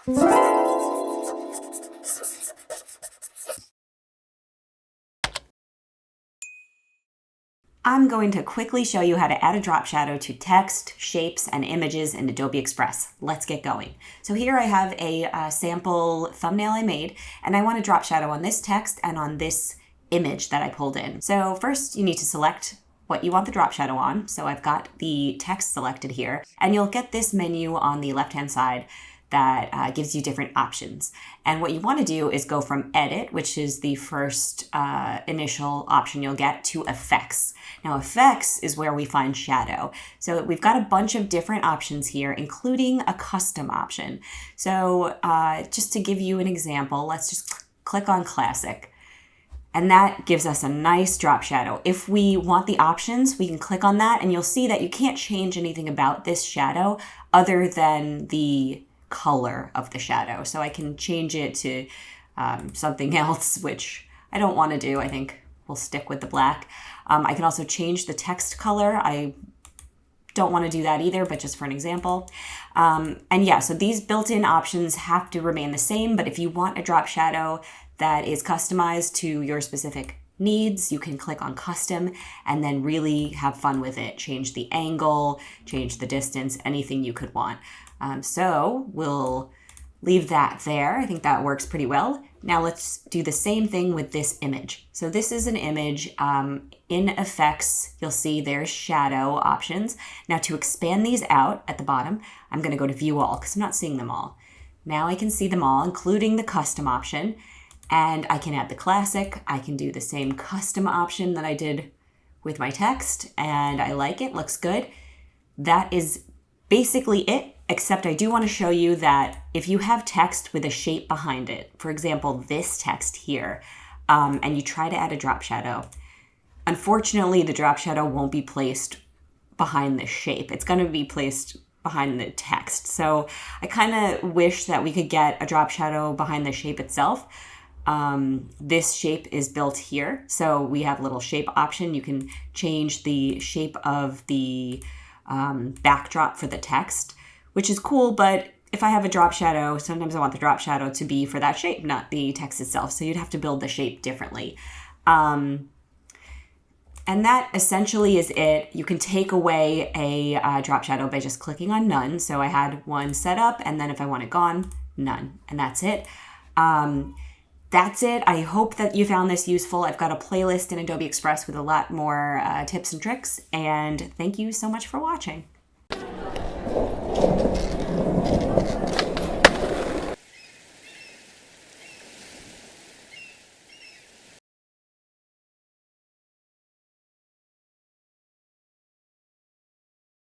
I'm going to quickly show you how to add a drop shadow to text, shapes, and images in Adobe Express. Let's get going. So here I have a sample thumbnail I made, and I want to drop shadow on this text and on this image that I pulled in. So first you need to select what you want the drop shadow on. So I've got the text selected here, and you'll get this menu on the left-hand side that gives you different options. And what you want to do is go from Edit, which is the first initial option you'll get, to Effects. Now, Effects is where we find shadow. So we've got a bunch of different options here, including a custom option. So just to give you an example, let's just click on Classic. And that gives us a nice drop shadow. If we want the options, we can click on that, and you'll see that you can't change anything about this shadow other than the color of the shadow. So I can change it to something else, which I don't want to do. I think we'll stick with the black. I can also change the text color. I don't want to do that either, but just for an example. And yeah, so these built-in options have to remain the same, but if you want a drop shadow that is customized to your specific needs, you can click on Custom and then really have fun with it. Change the angle, change the distance, anything you could want. So we'll leave that there. I think that works pretty well. Now let's do the same thing with this image. So this is an image. In Effects, you'll see there's shadow options. Now to expand these out at the bottom, I'm going to go to View All because I'm not seeing them all. Now I can see them all, including the custom option. And I can add the classic. I can do the same custom option that I did with my text, and I like it, looks good. That is basically it, except I do want to show you that if you have text with a shape behind it, for example, this text here, and you try to add a drop shadow, unfortunately, the drop shadow won't be placed behind the shape. It's going to be placed behind the text. So I kind of wish that we could get a drop shadow behind the shape itself. This shape is built here. So we have a little shape option. You can change the shape of the backdrop for the text, which is cool. But if I have a drop shadow, sometimes I want the drop shadow to be for that shape, not the text itself. So you'd have to build the shape differently. And that essentially is it. You can take away a drop shadow by just clicking on None. So I had one set up, and then if I want it gone, None. And that's it. That's it. I hope that you found this useful. I've got a playlist in Adobe Express with a lot more tips and tricks, and thank you so much for watching.